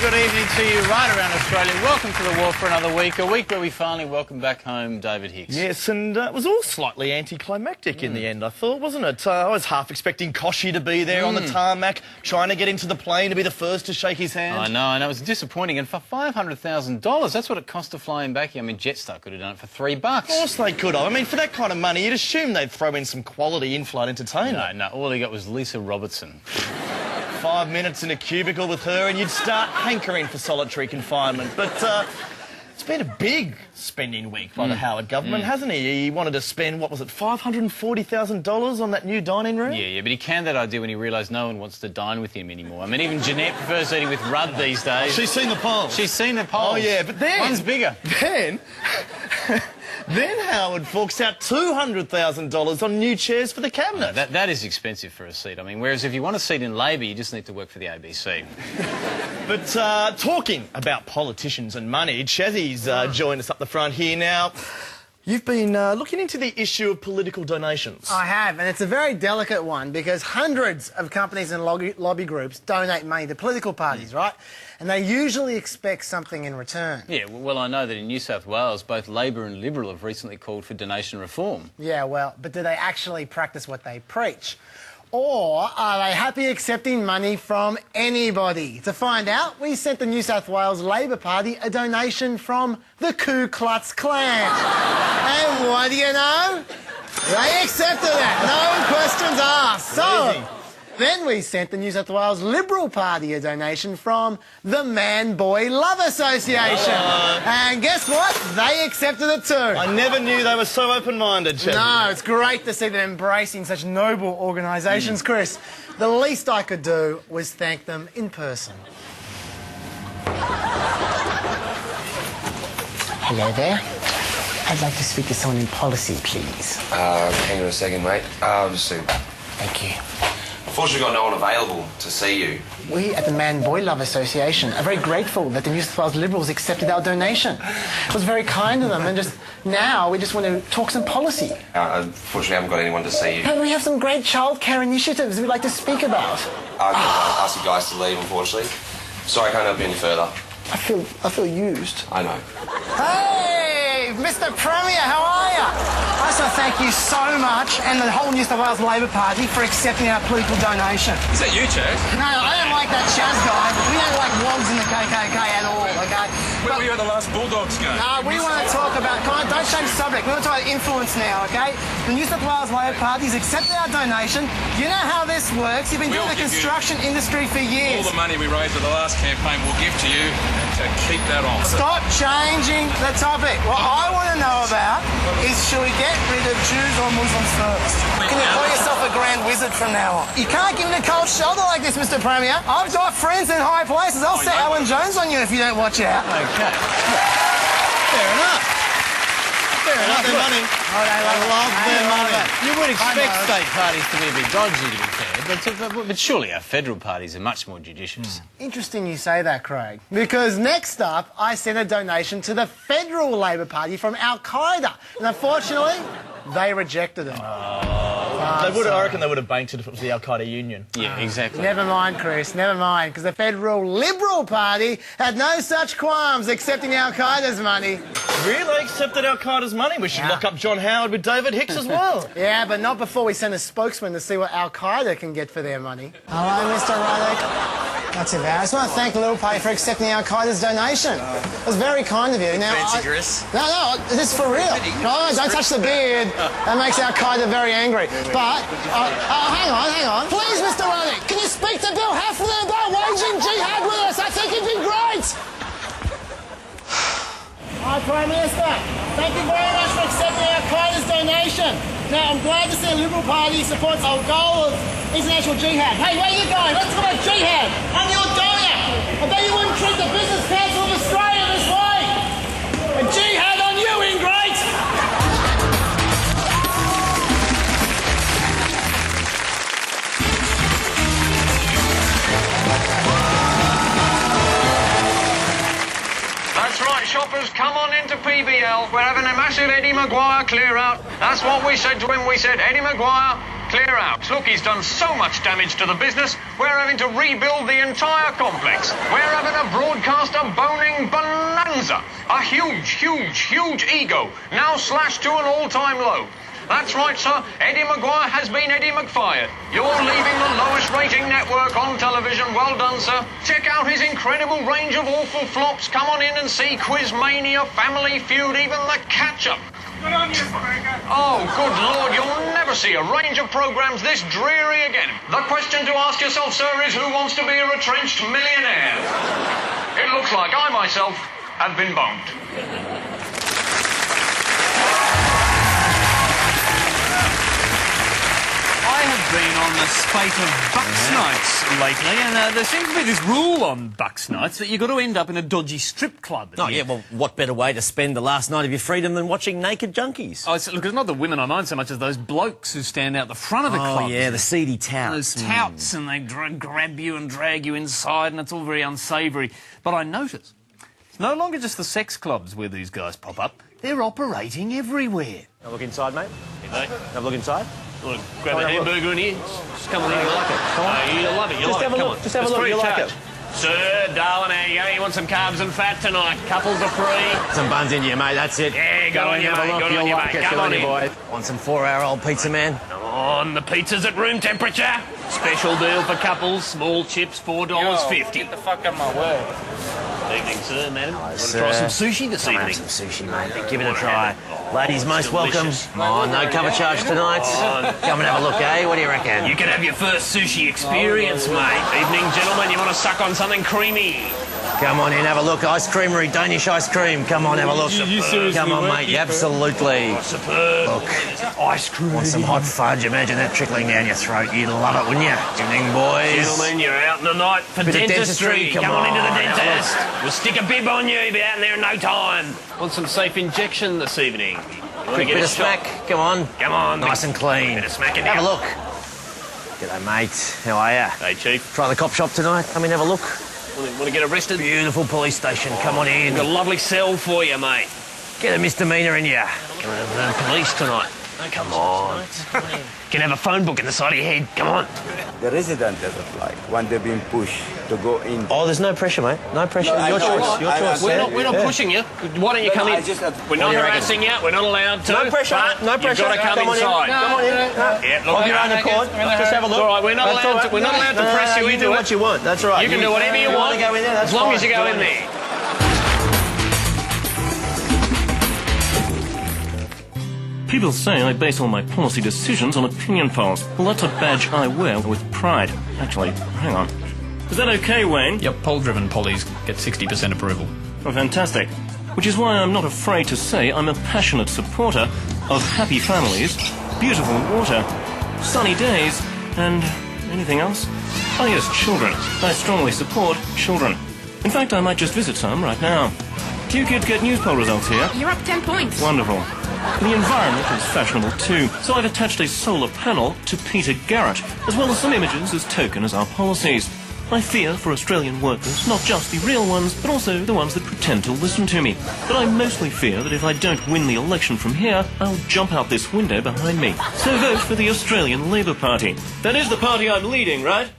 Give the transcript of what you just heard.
good evening to you right around Australia. Welcome to The War for another week, a week where we finally welcome back home David Hicks. Yes, and it was all slightly anticlimactic in the end, I thought, wasn't it? I was half expecting Koshy to be there on the tarmac, trying to get into the plane to be the first to shake his hand. I know, it was disappointing. And for $500,000, that's what it cost to fly him back here. I mean, Jetstar could have done it for $3. Of course they could have. I mean, for that kind of money, you'd assume they'd throw in some quality in-flight entertainment. No, all he got was Lisa Robertson. 5 minutes in a cubicle with her and you'd start hankering for solitary confinement. But it's been a big spending week by the Howard government, hasn't he? He wanted to spend, what was it, $540,000 on that new dining room? Yeah, but he canned that idea when he realised no one wants to dine with him anymore. I mean, even Jeanette prefers eating with Rudd these days. She's seen the polls. She's seen the polls. Oh, yeah, but then... One's bigger. Then Howard forks out $200,000 on new chairs for the cabinet. No, that is expensive for a seat. I mean, whereas if you want a seat in Labor, you just need to work for the ABC. But talking about politicians and money, Chazzy's joined us up the front here now. You've been looking into the issue of political donations. I have, and it's a very delicate one because hundreds of companies and lobby groups donate money to political parties, right? And they usually expect something in return. Yeah, well, I know that in New South Wales, both Labor and Liberal have recently called for donation reform. Yeah, well, but do they actually practice what they preach? Or are they happy accepting money from anybody? To find out, we sent the New South Wales Labor Party a donation from the Ku Klux Klan. And what do you know? They accepted it. No questions asked. So, then we sent the New South Wales Liberal Party a donation from the Man Boy Love Association. And guess what? They accepted it too. I never knew they were so open-minded, Chazzy. No, it's great to see them embracing such noble organisations, Chris. The least I could do was thank them in person. Hello there. I'd like to speak to someone in policy, please. Hang on a second, mate. Just a... Thank you. Unfortunately, got no one available to see you. We at the Man Boy Love Association are very grateful that the New South Wales Liberals accepted our donation. It was very kind of them, and just now we just want to talk some policy. Unfortunately, I haven't got anyone to see you. And we have some great childcare initiatives we'd like to speak about. I've got to ask you guys to leave, unfortunately. Sorry, I can't help you any further. I feel used. I know. Hey, Mr. Premier, how are you? I just want to thank you so much and the whole New South Wales Labor Party for accepting our political donation. Is that you, Chaz? No, I don't like that Chaz guy. We don't like wogs in the KKK at all, okay? Where were you at the last Bulldogs game? No, we want to talk about... Don't change the subject. We want to talk about influence now, okay? The New South Wales Labor Party's accepted our donation. You know how this works. You've been doing the construction industry for years. All the money we raised at the last campaign we'll give to you, so keep that on. Stop changing the topic. What I want to know about is, should we get rid of Jews or Muslims first? Can you call yourself a grand wizard from now on? You can't give me the cold shoulder like this, Mr. Premier. I've got friends in high places. I'll set Alan Jones on you if you don't watch out. Okay. Fair enough. Fair enough. Their money. Oh, they love their money. You would expect state parties to be a bit dodgy, to be fair, but surely our federal parties are much more judicious. Interesting you say that, Craig, because next up I sent a donation to the Federal Labor Party from Al-Qaeda, and unfortunately they rejected it. I reckon they would have banked it if it was the Al-Qaeda Union. Yeah, exactly. Never mind, Chris, never mind, because the Federal Liberal Party had no such qualms accepting Al-Qaeda's money. Really? Accepted Al-Qaeda's money? We should lock up John Howard with David Hicks as well. Yeah, but not before we send a spokesman to see what Al-Qaeda can get for their money. Hello, Mr. Ruddock. Not too bad. I just want to thank the Liberal Party for accepting Al-Qaeda's donation. It was very kind of you. Now, Fancy, Chris. No, this is for real. No, don't touch the beard. That makes Al-Qaeda very angry. But, hang on. Please, Mr. Ruddock, can you speak to Bill Heflin about waging jihad with us? I think it'd be great. Hi, Prime Minister. Thank you very much for accepting Al-Qaeda's donation. Now, I'm glad to see the Liberal Party supports our goal of international jihad. Hey, where are you going? Let's talk about jihad. I'm your donor. I bet you wouldn't treat the Business Council of Australia this way. A jihad on you, ingrate. That's right, shoppers, come on into PBL. We're having a massive Eddie Maguire clear out. That's what we said to him. We said, Eddie Maguire, clear out. Look, he's done so much damage to the business, we're having to rebuild the entire complex. We're having a broadcast broadcast a boning bonanza. A huge ego, now slashed to an all-time low. That's right, sir. Eddie Maguire has been Eddie McFired. You're leaving the lowest rating network on television. Well done, sir. Check out his incredible range of awful flops. Come on in and see Quizmania, Family Feud, even The Catch-Up. Good on you, Spraker. Oh, good Lord, you'll never see a range of programmes this dreary again. The question to ask yourself, sir, is who wants to be a retrenched millionaire? It looks like I myself have been boned. I have been on the spate of Bucks nights lately, and there seems to be this rule on Bucks nights that you've got to end up in a dodgy strip club. Oh, yeah, well, what better way to spend the last night of your freedom than watching naked junkies? Oh, look, it's not the women I mind so much as those blokes who stand out the front of the club. Oh, yeah, the seedy touts. Those touts, and they grab you and drag you inside, and it's all very unsavoury. But I notice it's no longer just the sex clubs where these guys pop up. They're operating everywhere. Have a look inside, mate. Hey, Have a look inside. Look, grab a hamburger in here. Just come on in. You like it? Come on. You'll love it. You'll Just love have a it. Come look. on. Just have a It's look. free You'll of like charge. it. Sir, darling, there you go. You want some carbs and fat tonight? Couples are free. Some buns in you, mate. That's it. Yeah, good on you, Have a mate. look. Good on You'll you, like mate. it. Come Good on you, in. boy. Want some 4-hour-old pizza, man? Come on, the pizza's at room temperature. Special deal for couples. Small chips, $4.50. Get the fuck out of my way. Evening, sir, madam. Want to sir. try some sushi this Come evening? have some sushi, mate. Give it a try. Ladies most welcome. delicious. Come on, no cover charge tonight. Come and have a look, eh? What do you reckon? You can have your first sushi experience, mate. Evening, gentlemen. You want to suck on something creamy? Come on in, have a look. Ice creamery, Danish ice cream. Come on, have a look. Come on, mate. Absolutely. Superb. Look. Ice cream. Want some hot fudge? Imagine that trickling down your throat. You'd love it, wouldn't you? Evening, boys. Gentlemen, you're out in the night for Bit of dentistry. dentistry, come Come on into the on, have a dentist. We'll stick a bib on you. You'll be out in there in no time. Want some safe injection this evening? You want Quick to get bit a of shot? smack. Come on. Come on. Nice and clean. Bit of smack in Have a there. look. G'day, mate. How are you? Hey, Chief. Try the cop shop tonight. Come in, have a look. Want to get arrested? Beautiful police station. Come on in. Got a lovely cell for you, mate. Get a misdemeanor in you. Can have police tonight. Come on. Can have a phone book in the side of your head. Come on. The resident doesn't like when they're being pushed to go in. Oh, there's no pressure, mate. No pressure. Your choice. Your choice. We're not pushing you. Why don't you come in? We're not do you reckon? harassing you. We're not allowed to. No pressure. But No pressure. You've got to come on inside. in. Come on in. Yeah, look, Of your own accord. Just have a look. It's all right. We're not That's allowed all to. right. We're not allowed to press you You into do it. what you want. That's right. You can do whatever you want. to go in there? That's as long fine. as you go in there. People say I base all my policy decisions on opinion polls. Well, that's a badge I wear with pride. Actually, hang on. Is that okay, Wayne? Yep, poll-driven pollies get 60% approval. Oh, fantastic. Which is why I'm not afraid to say I'm a passionate supporter of happy families, beautiful water, sunny days, and anything else? Oh, yes, children. I strongly support children. In fact, I might just visit some right now. Do you kids get news poll results here? You're up 10 points. Wonderful. The environment is fashionable too, so I've attached a solar panel to Peter Garrett, as well as some images as token as our policies. I fear for Australian workers, not just the real ones, but also the ones that pretend to listen to me. But I mostly fear that if I don't win the election from here, I'll jump out this window behind me. So vote for the Australian Labor Party. That is the party I'm leading, right?